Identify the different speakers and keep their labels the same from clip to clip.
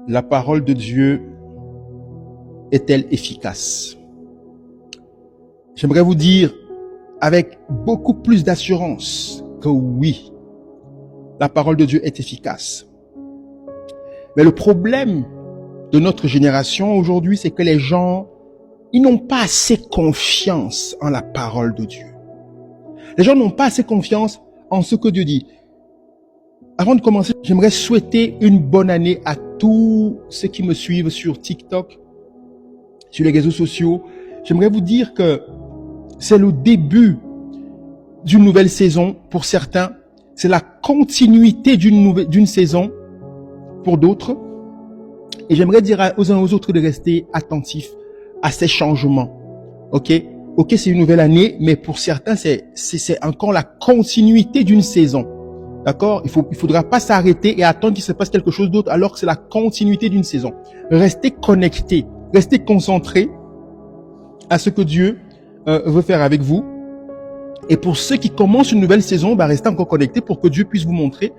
Speaker 1: La parole de Dieu est-elle efficace? J'aimerais vous dire avec beaucoup plus d'assurance que oui, la parole de Dieu est efficace. Mais le problème de notre génération aujourd'hui, c'est que les gens, ils n'ont pas assez confiance en la parole de Dieu. Les gens n'ont pas assez confiance en ce que Dieu dit. Avant de commencer, j'aimerais souhaiter une bonne année à tous ceux qui me suivent sur TikTok, sur les réseaux sociaux. J'aimerais vous dire que c'est le début d'une nouvelle saison pour certains. C'est la continuité d'une saison pour d'autres. Et j'aimerais dire aux uns aux autres de rester attentifs à ces changements. Ok, c'est une nouvelle année, mais pour certains, c'est encore la continuité d'une saison. D'accord? Il faudra pas s'arrêter et attendre qu'il se passe quelque chose d'autre alors que c'est la continuité d'une saison. Restez connectés, restez concentrés à ce que Dieu veut faire avec vous. Et pour ceux qui commencent une nouvelle saison, restez encore connectés pour que Dieu puisse vous montrer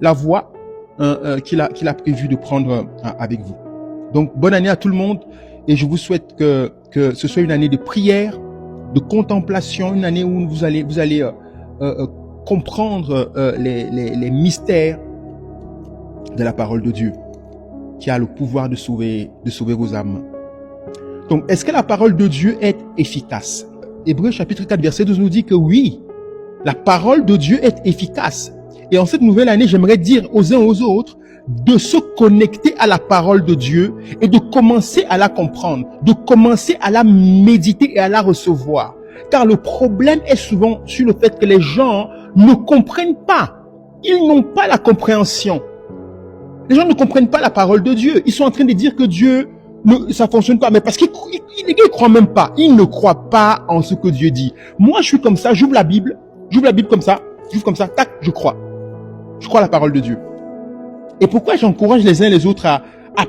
Speaker 1: la voie qu'il a prévu de prendre avec vous. Donc, bonne année à tout le monde et je vous souhaite que ce soit une année de prière, de contemplation, une année où vous allez comprendre les mystères de la parole de Dieu qui a le pouvoir de sauver vos âmes. Donc, est-ce que la parole de Dieu est efficace? Hébreux chapitre 4 verset 12 nous dit que oui, la parole de Dieu est efficace. Et en cette nouvelle année, j'aimerais dire aux uns aux autres de se connecter à la parole de Dieu et de commencer à la comprendre, de commencer à la méditer et à la recevoir. Car le problème est souvent sur le fait que les gens ne comprennent pas. Ils n'ont pas la compréhension. Les gens ne comprennent pas la parole de Dieu. Ils sont en train de dire que Dieu, ça fonctionne pas. Mais parce qu'ils ne croient même pas. Ils ne croient pas en ce que Dieu dit. Moi, je suis comme ça. J'ouvre la Bible comme ça. Tac, je crois. Je crois à la parole de Dieu. Et pourquoi j'encourage les uns et les autres à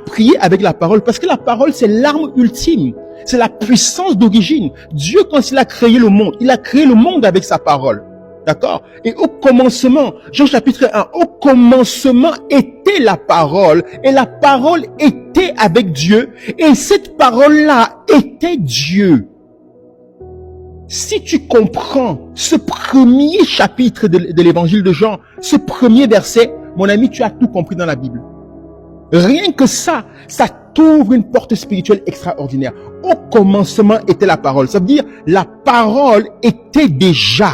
Speaker 1: prier avec la parole? Parce que la parole, c'est l'arme ultime. C'est la puissance d'origine. Dieu, quand il a créé le monde, il a créé le monde avec sa parole. D'accord? Et au commencement, Jean chapitre 1, au commencement était la parole, et la parole était avec Dieu, et cette parole-là était Dieu. Si tu comprends ce premier chapitre de l'évangile de Jean, ce premier verset, mon ami, tu as tout compris dans la Bible. Rien que ça t'ouvre une porte spirituelle extraordinaire. Au commencement était la parole. Ça veut dire, la parole était déjà.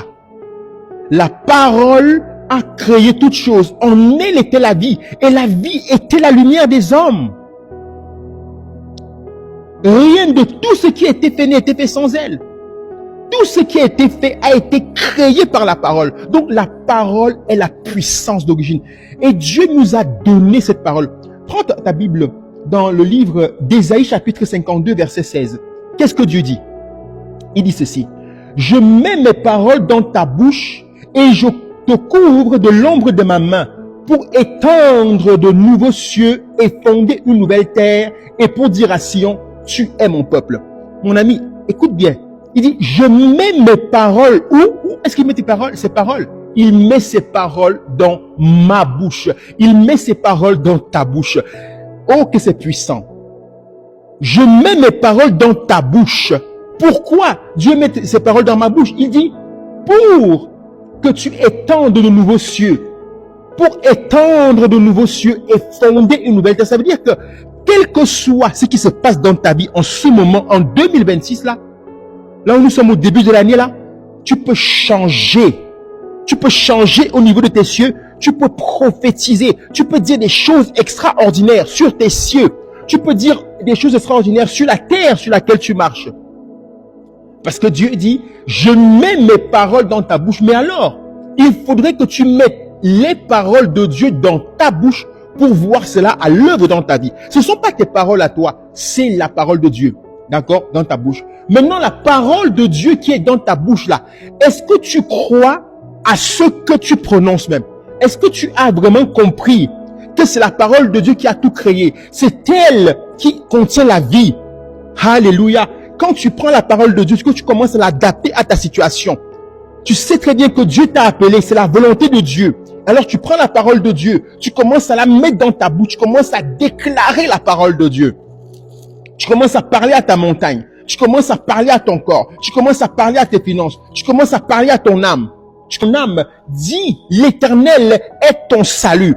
Speaker 1: La parole a créé toutes choses. En elle était la vie. Et la vie était la lumière des hommes. Rien de tout ce qui a été fait n'a été fait sans elle. Tout ce qui a été fait a été créé par la parole. Donc la parole est la puissance d'origine. Et Dieu nous a donné cette parole. Prends ta Bible dans le livre d'Ésaïe chapitre 52 verset 16. Qu'est-ce que Dieu dit? Il dit ceci. Je mets mes paroles dans ta bouche et je te couvre de l'ombre de ma main pour étendre de nouveaux cieux et fonder une nouvelle terre et pour dire à Sion, tu es mon peuple. Mon ami, écoute bien. Il dit, je mets mes paroles. Où est-ce qu'il met ses paroles? Il met ses paroles dans ma bouche. Il met ses paroles dans ta bouche. Oh, que c'est puissant. Je mets mes paroles dans ta bouche. Pourquoi Dieu met ses paroles dans ma bouche? Il dit, pour que tu étendes de nouveaux cieux. Pour étendre de nouveaux cieux et fonder une nouvelle terre. Ça veut dire que, quel que soit ce qui se passe dans ta vie en ce moment, en 2026 là où nous sommes au début de l'année là, tu peux changer. Tu peux changer au niveau de tes cieux. Tu peux prophétiser. Tu peux dire des choses extraordinaires sur tes cieux. Tu peux dire des choses extraordinaires sur la terre sur laquelle tu marches. Parce que Dieu dit, je mets mes paroles dans ta bouche. Mais alors, il faudrait que tu mettes les paroles de Dieu dans ta bouche pour voir cela à l'œuvre dans ta vie. Ce ne sont pas tes paroles à toi, c'est la parole de Dieu. D'accord? Dans ta bouche. Maintenant, la parole de Dieu qui est dans ta bouche là, est-ce que tu crois à ce que tu prononces même? Est-ce que tu as vraiment compris que c'est la parole de Dieu qui a tout créé? C'est elle qui contient la vie. Alléluia. Quand tu prends la parole de Dieu, que tu commences à l'adapter à ta situation, tu sais très bien que Dieu t'a appelé, c'est la volonté de Dieu. Alors tu prends la parole de Dieu, tu commences à la mettre dans ta bouche, tu commences à déclarer la parole de Dieu. Tu commences à parler à ta montagne, tu commences à parler à ton corps, tu commences à parler à tes finances, tu commences à parler à ton âme. Ton âme dit, l'Éternel est ton salut.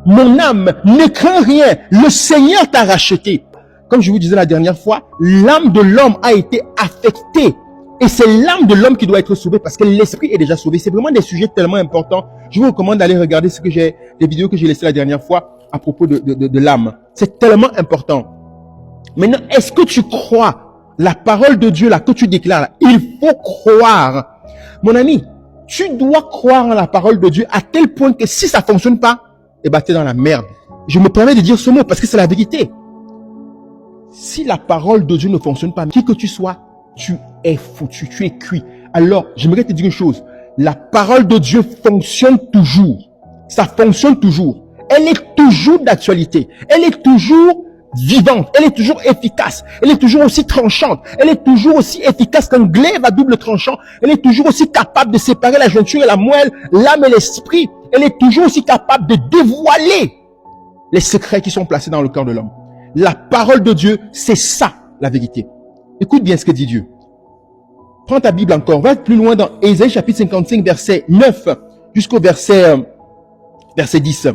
Speaker 1: Mon âme, ne crains rien, le Seigneur t'a racheté. Comme je vous disais la dernière fois, l'âme de l'homme a été affectée. Et c'est l'âme de l'homme qui doit être sauvée parce que l'esprit est déjà sauvé. C'est vraiment des sujets tellement importants. Je vous recommande d'aller regarder les vidéos que j'ai laissées la dernière fois à propos de l'âme. C'est tellement important. Maintenant, est-ce que tu crois la parole de Dieu là que tu déclares là? Il faut croire. Mon ami, tu dois croire en la parole de Dieu à tel point que si ça fonctionne pas, eh ben, t'es dans la merde. Je me permets de dire ce mot parce que c'est la vérité. Si la parole de Dieu ne fonctionne pas, qui que tu sois, tu es foutu, tu es cuit. Alors, j'aimerais te dire une chose. La parole de Dieu fonctionne toujours. Ça fonctionne toujours. Elle est toujours d'actualité. Elle est toujours vivante. Elle est toujours efficace. Elle est toujours aussi tranchante. Elle est toujours aussi efficace qu'un glaive à double tranchant. Elle est toujours aussi capable de séparer la jointure et la moelle, l'âme et l'esprit. Elle est toujours aussi capable de dévoiler les secrets qui sont placés dans le cœur de l'homme. La parole de Dieu, c'est ça, la vérité. Écoute bien ce que dit Dieu. Prends ta Bible encore, va plus loin dans Ésaïe chapitre 55, verset 9 jusqu'au verset 10.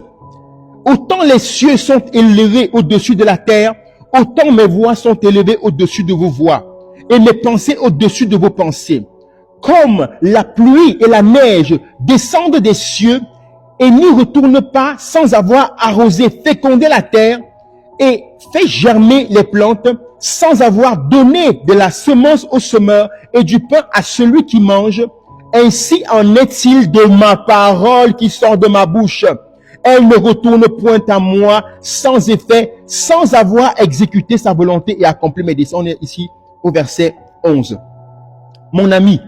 Speaker 1: Autant les cieux sont élevés au-dessus de la terre, autant mes voix sont élevées au-dessus de vos voix, et mes pensées au-dessus de vos pensées. Comme la pluie et la neige descendent des cieux et n'y retournent pas sans avoir arrosé, fécondé la terre et fait germer les plantes, sans avoir donné de la semence au semeur et du pain à celui qui mange, ainsi en est-il de ma parole qui sort de ma bouche. Elle ne retourne point à moi sans effet, sans avoir exécuté sa volonté et accompli mes desseins. On est ici au verset 11. Mon ami,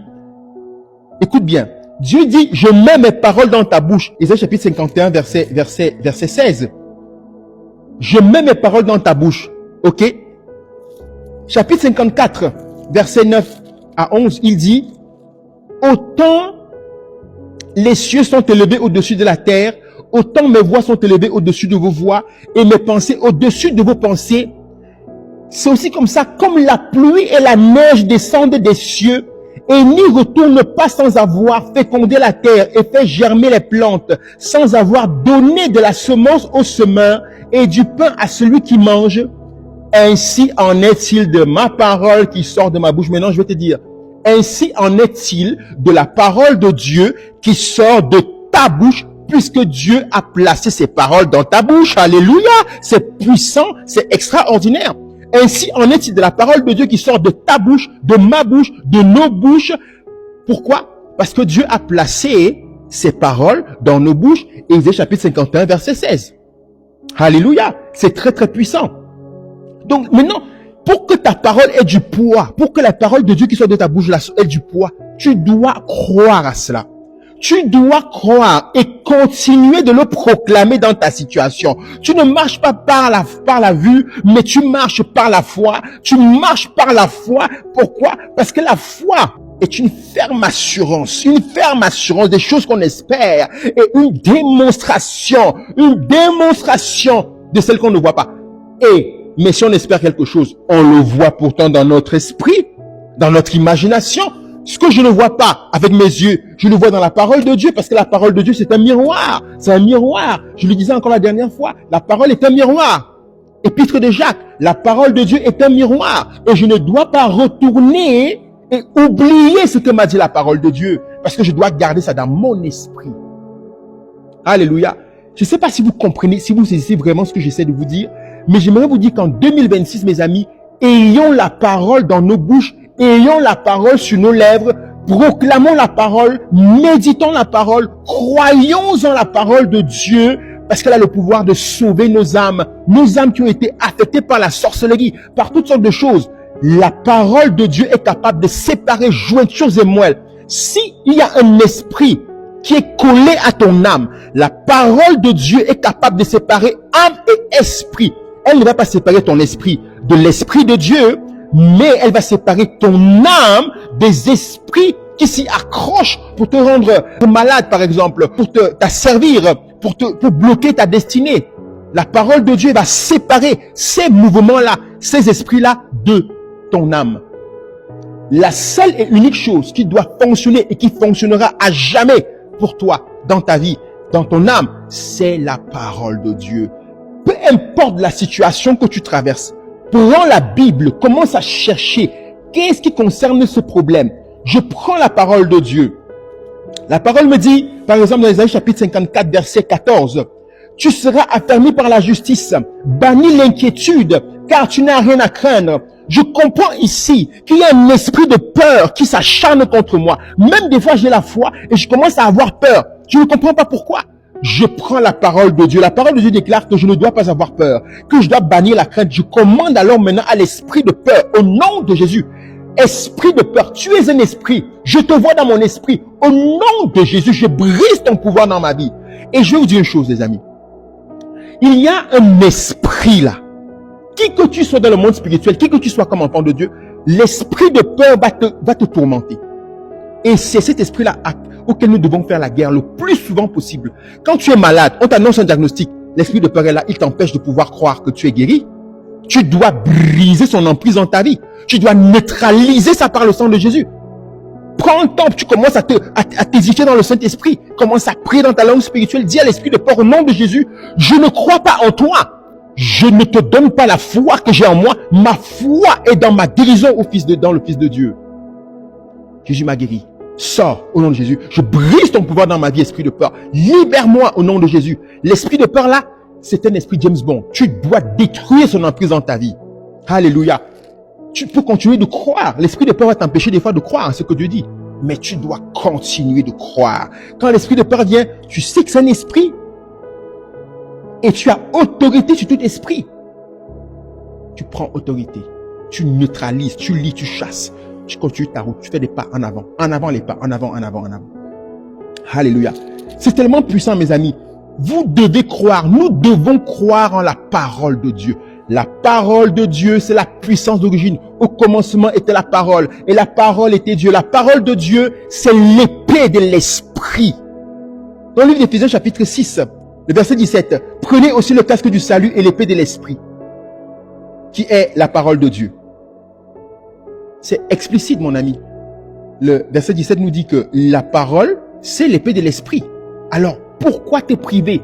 Speaker 1: écoute bien. Dieu dit, je mets mes paroles dans ta bouche. Ésaïe chapitre 51, verset 16. Je mets mes paroles dans ta bouche. Ok? Chapitre 54, verset 9 à 11, il dit, autant les cieux sont élevés au-dessus de la terre, autant mes voix sont élevées au-dessus de vos voix et mes pensées au-dessus de vos pensées. C'est aussi comme ça, comme la pluie et la neige descendent des cieux et n'y retournent pas sans avoir fécondé la terre et fait germer les plantes, sans avoir donné de la semence au semeur et du pain à celui qui mange. Ainsi en est-il de ma parole qui sort de ma bouche. Maintenant, je vais te dire, ainsi en est-il de la parole de Dieu qui sort de ta bouche, puisque Dieu a placé ses paroles dans ta bouche. Alléluia! C'est puissant, c'est extraordinaire. Ainsi en est-il de la parole de Dieu qui sort de ta bouche, de ma bouche, de nos bouches. Pourquoi? Parce que Dieu a placé ses paroles dans nos bouches. Ésaïe chapitre 51, verset 16. Alléluia! C'est très très puissant. Donc maintenant, pour que ta parole ait du poids, pour que la parole de Dieu qui sort de ta bouche ait du poids, tu dois croire à cela. Tu dois croire et continuer de le proclamer dans ta situation. Tu ne marches pas par la vue, mais tu marches par la foi. Tu marches par la foi. Pourquoi? Parce que la foi est une ferme assurance des choses qu'on espère et une démonstration de celles qu'on ne voit pas. Mais si on espère quelque chose, on le voit pourtant dans notre esprit, dans notre imagination. Ce que je ne vois pas avec mes yeux, je le vois dans la parole de Dieu, parce que la parole de Dieu, c'est un miroir. C'est un miroir. Je le disais encore la dernière fois, la parole est un miroir. Épître de Jacques, la parole de Dieu est un miroir. Et je ne dois pas retourner et oublier ce que m'a dit la parole de Dieu, parce que je dois garder ça dans mon esprit. Alléluia. Je ne sais pas si vous comprenez, si vous saisissez vraiment ce que j'essaie de vous dire, mais j'aimerais vous dire qu'en 2026, mes amis, ayons la parole dans nos bouches, ayons la parole sur nos lèvres, proclamons la parole, méditons la parole, croyons en la parole de Dieu, parce qu'elle a le pouvoir de sauver nos âmes qui ont été affectées par la sorcellerie, par toutes sortes de choses. La parole de Dieu est capable de séparer jointures et moelles. Si il y a un esprit qui est collé à ton âme, la parole de Dieu est capable de séparer âme et esprit. Elle ne va pas séparer ton esprit de l'esprit de Dieu, mais elle va séparer ton âme des esprits qui s'y accrochent pour te rendre malade, par exemple, pour t'asservir, pour bloquer ta destinée. La parole de Dieu va séparer ces mouvements-là, ces esprits-là de ton âme. La seule et unique chose qui doit fonctionner et qui fonctionnera à jamais pour toi, dans ta vie, dans ton âme, c'est la parole de Dieu. Peu importe la situation que tu traverses, prends la Bible, commence à chercher qu'est-ce qui concerne ce problème. Je prends la parole de Dieu. La parole me dit, par exemple dans Ésaïe chapitre 54, verset 14, « Tu seras affermi par la justice, bannis l'inquiétude, car tu n'as rien à craindre. » Je comprends ici qu'il y a un esprit de peur qui s'acharne contre moi. Même des fois, j'ai la foi et je commence à avoir peur. Je ne comprends pas pourquoi. Je prends la parole de Dieu. La parole de Dieu déclare que je ne dois pas avoir peur, que je dois bannir la crainte. Je commande alors maintenant à l'esprit de peur, au nom de Jésus. Esprit de peur, tu es un esprit. Je te vois dans mon esprit. Au nom de Jésus, je brise ton pouvoir dans ma vie. Et je vais vous dire une chose, les amis. Il y a un esprit là. Qui que tu sois dans le monde spirituel, qui que tu sois comme enfant de Dieu, l'esprit de peur va te tourmenter. Et c'est cet esprit-là auquel nous devons faire la guerre le plus souvent possible. Quand tu es malade, on t'annonce un diagnostic. L'esprit de peur est là, il t'empêche de pouvoir croire que tu es guéri. Tu dois briser son emprise dans ta vie. Tu dois neutraliser ça par le sang de Jésus. Prends le temps, tu commences à t'édifier dans le Saint-Esprit. Commence à prier dans ta langue spirituelle. Dis à l'esprit de peur au nom de Jésus, je ne crois pas en toi. Je ne te donne pas la foi que j'ai en moi. Ma foi est dans ma guérison dans le Fils de Dieu. Jésus m'a guéri. Sors au nom de Jésus. Je brise ton pouvoir dans ma vie, esprit de peur. Libère-moi au nom de Jésus. L'esprit de peur là, c'est un esprit James Bond. Tu dois détruire son emprise dans ta vie. Alléluia. Tu peux continuer de croire. L'esprit de peur va t'empêcher des fois de croire à ce que Dieu dit. Mais tu dois continuer de croire. Quand l'esprit de peur vient, tu sais que c'est un esprit. Et tu as autorité sur tout esprit. Tu prends autorité. Tu neutralises, tu lis, tu chasses. Tu continues ta route. Tu fais des pas en avant. En avant les pas. En avant, en avant, en avant. Alléluia. C'est tellement puissant, mes amis. Vous devez croire. Nous devons croire en la parole de Dieu. La parole de Dieu, c'est la puissance d'origine. Au commencement était la parole. Et la parole était Dieu. La parole de Dieu, c'est l'épée de l'esprit. Dans le livre d'Éphésiens chapitre 6, le verset 17, prenez aussi le casque du salut et l'épée de l'esprit, qui est la parole de Dieu. C'est explicite, mon ami. Le verset 17 nous dit que la parole, c'est l'épée de l'esprit. Alors, pourquoi te priver?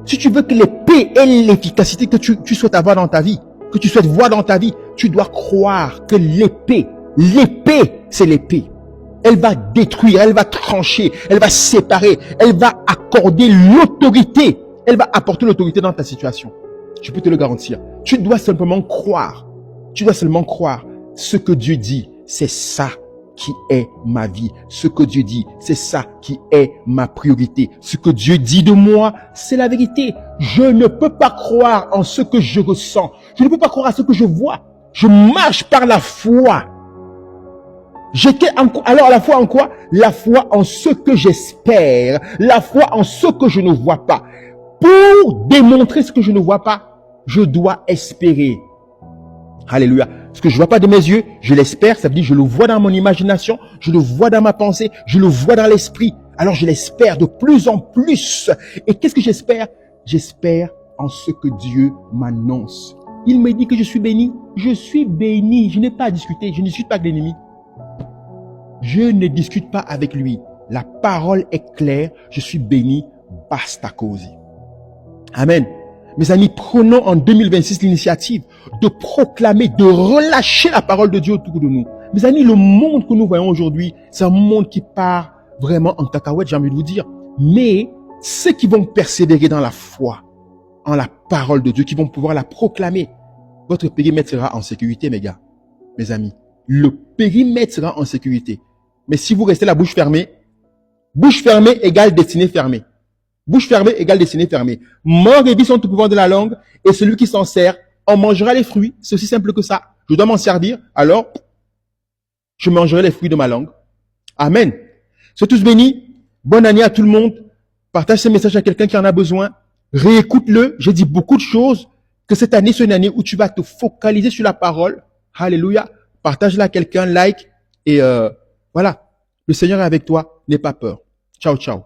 Speaker 1: Si tu veux que l'épée ait l'efficacité que tu souhaites avoir dans ta vie, que tu souhaites voir dans ta vie, tu dois croire que l'épée, c'est l'épée. Elle va détruire, elle va trancher, elle va séparer, elle va accorder l'autorité. Elle va apporter l'autorité dans ta situation. Je peux te le garantir. Tu dois simplement croire. Tu dois seulement croire. Ce que Dieu dit, c'est ça qui est ma vie. Ce que Dieu dit, c'est ça qui est ma priorité. Ce que Dieu dit de moi, c'est la vérité. Je ne peux pas croire en ce que je ressens. Je ne peux pas croire à ce que je vois. Je marche par la foi. Alors la foi en quoi? La foi en ce que j'espère. La foi en ce que je ne vois pas. Pour démontrer ce que je ne vois pas, je dois espérer. Alléluia. Ce que je ne vois pas de mes yeux, je l'espère. Ça veut dire je le vois dans mon imagination, je le vois dans ma pensée, je le vois dans l'esprit. Alors je l'espère de plus en plus. Et qu'est-ce que j'espère? J'espère en ce que Dieu m'annonce. Il me dit que je suis béni. Je suis béni. Je n'ai pas à discuter. Je ne discute pas avec l'ennemi. Je ne discute pas avec lui. La parole est claire. Je suis béni. Basta causa. Amen. Mes amis, prenons en 2026 l'initiative de proclamer, de relâcher la parole de Dieu autour de nous. Mes amis, le monde que nous voyons aujourd'hui, c'est un monde qui part vraiment en cacahuète, j'ai envie de vous dire. Mais ceux qui vont persévérer dans la foi, en la parole de Dieu, qui vont pouvoir la proclamer, votre périmètre sera en sécurité, mes gars, mes amis. Le périmètre sera en sécurité. Mais si vous restez la bouche fermée égale destinée fermée. Bouche fermée égale destinée fermée. Mort et vie sont au pouvoir de la langue, et celui qui s'en sert en mangera les fruits. C'est aussi simple que ça. Je dois m'en servir, alors je mangerai les fruits de ma langue. Amen. Soyez tous bénis. Bonne année à tout le monde. Partage ce message à quelqu'un qui en a besoin. Réécoute-le. J'ai dit beaucoup de choses. Que cette année soit une année où tu vas te focaliser sur la parole. Alléluia. Partage-la à quelqu'un, like, et voilà. Le Seigneur est avec toi. N'aie pas peur. Ciao, ciao.